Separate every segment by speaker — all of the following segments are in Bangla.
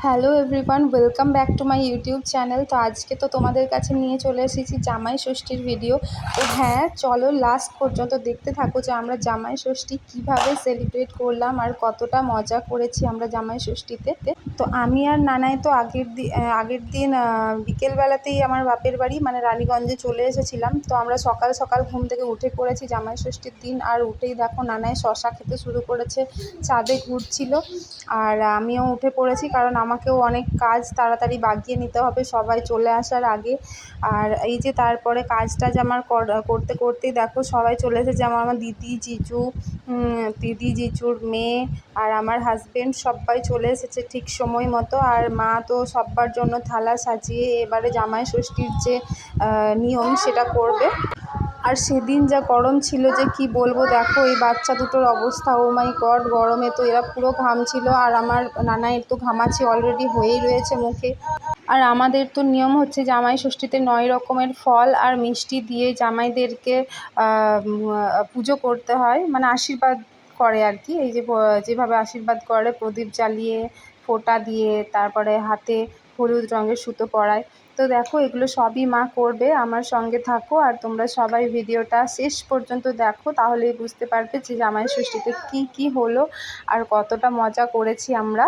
Speaker 1: Hello everyone, welcome back to my YouTube channel. তো আজকে তো তোমাদের কাছে নিয়ে চলে এসেছি জামাই ষষ্ঠীর ভিডিও। তো হ্যাঁ, চলো লাস্ট পর্যন্ত দেখতে থাকো যে আমরা জামাই ষষ্ঠী কীভাবে সেলিব্রেট করলাম আর কতটা মজা করেছি আমরা জামাই ষষ্ঠীতে। তো আমি আর নানাই তো আগের দিন বিকেলবেলাতেই আমার বাপের বাড়ি মানে রানীগঞ্জে চলে এসেছিলাম। তো আমরা সকাল সকাল ঘুম থেকে উঠে পড়েছি জামাই ষষ্ঠীর দিন, আর উঠেই দেখো নানাই শশা খেতে শুরু করেছে, ছাদে ঘুরছিল। আর আমিও উঠে পড়েছি, কারণ আমাকেও অনেক কাজ তাড়াতাড়ি বাগিয়ে নিতে হবে সবাই চলে আসার আগে। আর এই যে তারপরে কাজ টাজ আমার করতে করতেই দেখো সবাই চলে এসেছে, আমার দিদি জিজুর মেয়ে আর আমার হাজবেন্ড সবাই চলে এসেছে ঠিক সময় মতো। আর মা তো সব্বার জন্য থালা সাজিয়ে এবারে জামাই ষষ্ঠীর যে নিয়ম সেটা করবে। আর সেদিন যা গরম ছিল যে কি বলবো, দেখো এই বাচ্চা দুটোর অবস্থা, ও মাই গড, গরমে তো এরা পুরো ঘামছিল। আর আমার নানাই তো ঘামাচি অলরেডি হয়েই রয়েছে মুখে। আর আমাদের তো নিয়ম হচ্ছে জামাই ষষ্ঠীতে 9 রকমের ফল আর মিষ্টি দিয়ে জামাইদেরকে পুজো করতে হয়, মানে আশীর্বাদ করে আর কি। এই যে যেভাবে আশীর্বাদ করে, প্রদীপ জ্বালিয়ে, ফোঁটা দিয়ে, তারপরে হাতে হলুদ রঙের সুতো পরায়। তো দেখো এগুলো সবই মা করবে, আমার সঙ্গে থাকো আর তোমরা সবাই ভিডিওটা শেষ পর্যন্ত দেখো, তাহলেই বুঝতে পারবে যে জামাই ষষ্ঠীতে কী হলো আর কতটা মজা করেছি আমরা।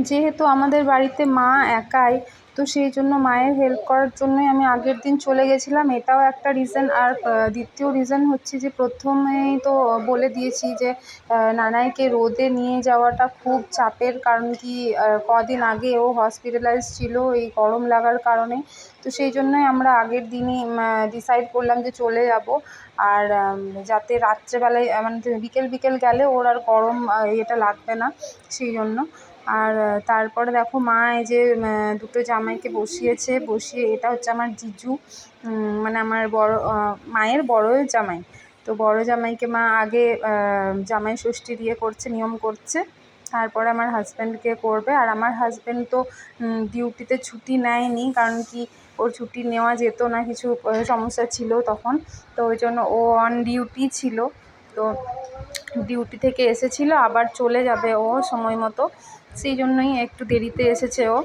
Speaker 1: যেহেতু আমাদের বাড়িতে মা একাই, তো সেই জন্য মায়ের হেল্প করার জন্যই আমি আগের দিন চলে গেছিলাম, এটাও একটা রিজন। আর দ্বিতীয় রিজন হচ্ছে যে প্রথমেই তো বলে দিয়েছি যে নানাইকে রোদে নিয়ে যাওয়াটা খুব চাপের, কারণ কি কদিন আগে ও হসপিটালাইজ ছিল এই গরম লাগার কারণে। তো সেই জন্যই আমরা আগের দিনই ডিসাইড করলাম যে চলে যাব। আর যাতে রাত্রেবেলায় মানে বিকেল গেলে ওর আর গরম ইয়েটা লাগবে না, সেই জন্য। আর তারপরে দেখো মা এই যে দুটো জামাইকে বসিয়ে, এটা হচ্ছে আমার জিজু, মানে আমার মায়ের বড় জামাই। তো বড় জামাইকে মা আগে জামাই ষষ্ঠী দিয়ে করছে, নিয়ম করছে, তারপরে আমার হাজব্যান্ডকে করবে। আর আমার হাজব্যান্ড তো ডিউটিতে ছুটি নেয়নি, কারণ কি ওর ছুটি নেওয়া যেত না, কিছু সমস্যা ছিল তখন। তো ওই জন্য ও অন ডিউটি ছিল। তো ডিউটি থেকে এসেছিল, আবার চলে যাবে ও সময় মতো, সেই জন্যই একটু দেরিতে এসেছে ও।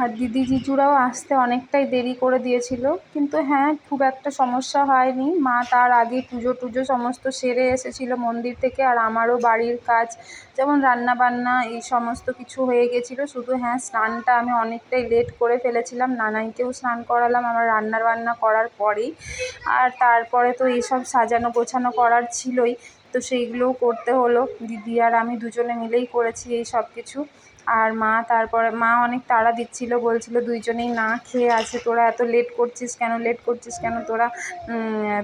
Speaker 1: আর দিদি জিজুরাও আসতে অনেকটাই দেরি করে দিয়েছিল, কিন্তু হ্যাঁ খুব একটা সমস্যা হয়নি। মা তার আগে পুজো টুজো সমস্ত সেরে এসেছিলো মন্দির থেকে। আর আমারও বাড়ির কাজ যেমন রান্না বান্না এই সমস্ত কিছু হয়ে গেছিলো, শুধু হ্যাঁ স্নানটা আমি অনেকটাই লেট করে ফেলেছিলাম, নানাইকেও স্নান করালাম আমার বান্না করার পরেই। আর তারপরে তো এইসব সাজানো গোছানো করার ছিলই, তো সেইগুলোও করতে হলো। দিদি আর আমি দুজনে মিলেই করেছি এই সব কিছু। আর তারপরে মা অনেক তাড়া দিচ্ছিল, বলছিল দুইজনেই না খেয়ে আছে, তোরা এত লেট করছিস কেন তোরা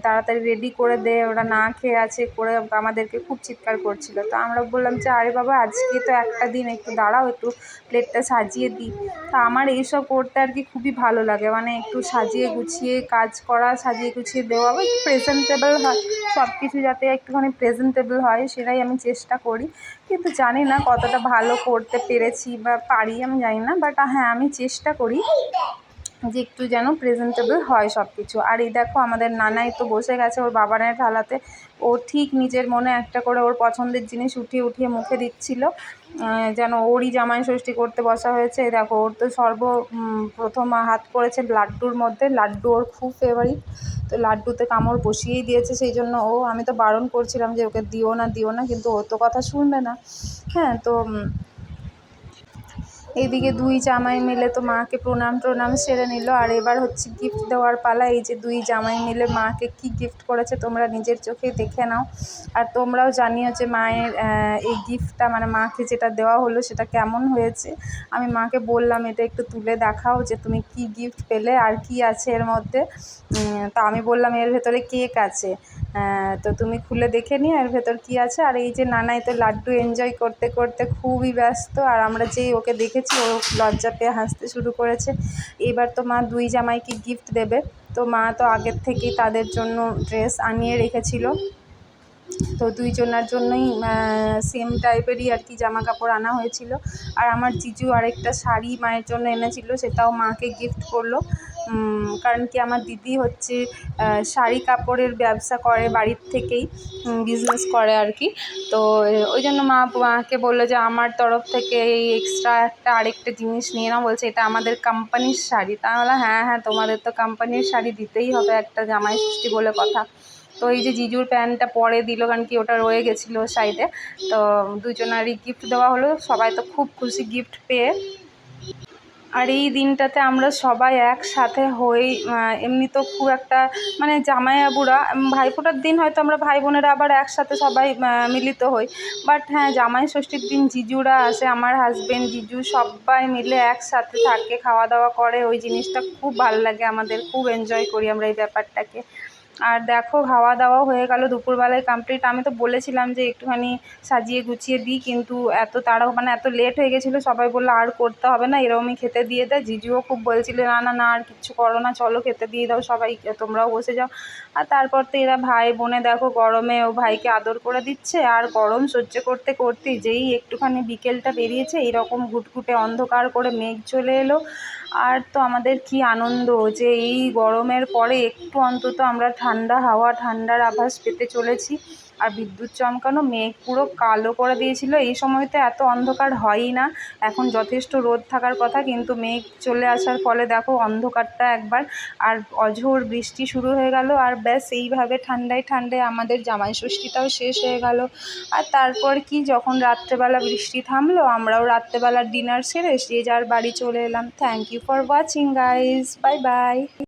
Speaker 1: তাড়াতাড়ি রেডি করে দে, ওরা না খেয়ে আছে করে আমাদেরকে খুব চিৎকার করছিল। তো আমরা বললাম যে আরে বাবা আজকে তো একটা দিন, একটু দাঁড়াও, একটু প্লেটটা সাজিয়ে দিই। তা আমার এইসব করতে আর কি খুবই ভালো লাগে, মানে একটু সাজিয়ে গুছিয়ে কাজ করা, সাজিয়ে গুছিয়ে দেওয়া, বা একটু প্রেজেন্টেবল হয় সব কিছু, যাতে একটুখানি প্রেজেন্টেবল হয় সেটাই আমি চেষ্টা করি। কিন্তু জানি না কতটা ভালো করতে পেরেছি বা পারি আমি জানি না, বাট হ্যাঁ আমি চেষ্টা করি যে একটু যেন প্রেজেন্টেবল হয় সব কিছু। আর এই দেখো আমাদের নানাই তো বসে গেছে ওর বাবানের থালাতে, ও ঠিক নিজের মনে একটা করে ওর পছন্দের জিনিস উঠিয়ে মুখে দিচ্ছিল, যেন ওরই জামাই ষষ্ঠী করতে বসা হয়েছে। এই দেখো ওর তো প্রথম হাত করেছে লাড্ডুর মধ্যে, লাড্ডু ওর খুব ফেভারিট, তো লাড্ডুতে কামড় বসিয়েই দিয়েছে। সেই জন্য আমি তো বারণ করছিলাম যে ওকে দিও না, কিন্তু ও তো কথা শুনবে না। হ্যাঁ, তো এইদিকে দুই জামাই মিলে তো মাকে প্রণাম সেরে নিল। আর এবার হচ্ছে গিফট দেওয়ার পালা। এই যে দুই জামাই মিলে মাকে কি গিফট করেছে তোমরা নিজের চোখে দেখে নাও। আর তোমরাও জানিও যে মায়ের এই গিফটটা, মানে মাকে যেটা দেওয়া হলো সেটা কেমন হয়েছে। আমি মাকে বললাম এটা একটু তুলে দেখাও যে তুমি কি গিফট পেলে আর কি আছে এর মধ্যে। তা আমি বললাম এর ভেতরে কেক আছে, তো তুমি খুলে দেখে নিও এর ভেতর কী আছে। আর এই যে নানাই তো লাড্ডু এনজয় করতে করতে খুবই ব্যস্ত, আর আমরা যেই ওকে দেখেছি ও লজ্জা পেয়ে হাসতে শুরু করেছে। এবার তো মা দুই জামাইকে গিফট দেবে, তো মা তো আগের থেকেই তাদের জন্য ড্রেস আনিয়ে রেখেছিল। তো দুইজনার জন্যই সেম টাইপেরই আর কি জামা কাপড় আনা হয়েছিল। আর আমার জিজু আরেকটা শাড়ি মায়ের জন্য এনেছিল, সেটাও মাকে গিফট করলো। কারণ কি আমার দিদি হচ্ছে শাড়ি কাপড়ের ব্যবসা করে, বাড়ির থেকেই বিজনেস করে আর কি। তো ওই জন্য মাকে বললো যে আমার তরফ থেকে এই এক্সট্রা আরেকটা জিনিস নিয়ে নাও। বলছে এটা আমাদের কোম্পানির শাড়ি। তা আমি বললাম হ্যাঁ হ্যাঁ, তোমাদের তো কোম্পানির শাড়ি দিতেই হবে, একটা জামাই ষষ্ঠী বলে কথা। তো এই যে জিজুর প্যান্টটা পরে দিল, কারণ কি ওটা রয়ে গেছিলো সাইডে। তো দুজনারই গিফট দেওয়া হলো, সবাই তো খুব খুশি গিফট পেয়ে। আর এই দিনটাতে আমরা সবাই একসাথে হই। এমনি তো খুব একটা মানে জামাইবাবুরা ভাইফোঁটার দিন হয়তো আমরা ভাই বোনেরা আবার একসাথে সবাই মিলিত হই, বাট হ্যাঁ জামাই ষষ্ঠীর দিন জিজুরা আসে, আমার হাজবেন্ড জিজু সবাই মিলে একসাথে থাকে, খাওয়া দাওয়া করে। ওই জিনিসটা খুব ভালো লাগে আমাদের, খুব এনজয় করি আমরা এই ব্যাপারটাকে। আর দেখো খাওয়া দাওয়াও হয়ে গেল, দুপুরবেলায় কমপ্লিট। আমি তো বলেছিলাম যে একটুখানি সাজিয়ে গুছিয়ে দিই, কিন্তু এত মানে এত লেট হয়ে গেছিলো, সবাই বললো আর করতে হবে না, এরকমই খেতে দিয়ে দেয়। জিজুও খুব বলছিল না না না আর কিচ্ছু করো না, চলো খেতে দিয়ে দাও সবাই, তোমরাও বসে যাও। আর তারপর তো এরা ভাই বোনে দেখো গরমে ও ভাইকে আদর করে দিচ্ছে। আর গরম সহ্য করতে করতে যেই একটুখানি বিকেলটা বেরিয়েছে, এইরকম ঘুটঘুটে অন্ধকার করে মেঘ চলে এলো। আর তো আমাদের কি আনন্দ যে এই গরমের পরে একটু অন্তত আমরা ঠান্ডা হাওয়া, ঠান্ডার আভাস পেতে চলেছি। আর বিদ্যুৎ চমকানো, মেঘ পুরো কালো করে দিয়েছিল। এই সময়তে এত অন্ধকার হয়ই না, এখন যথেষ্ট রোদ থাকার কথা, কিন্তু মেঘ চলে আসার ফলে দেখো অন্ধকারটা একবার। আর অঝোর বৃষ্টি শুরু হয়ে গেল, আর ব্যাস এইভাবে ঠান্ডায় ঠান্ডায় আমাদের জামাই ষষ্ঠীটাও শেষ হয়ে গেল। আর তারপর কি, যখন রাত্রেবেলা বৃষ্টি থামলো, আমরাও রাত্রেবেলার ডিনার সেরে যে যার বাড়ি চলে এলাম। Thank you for watching guys, bye by.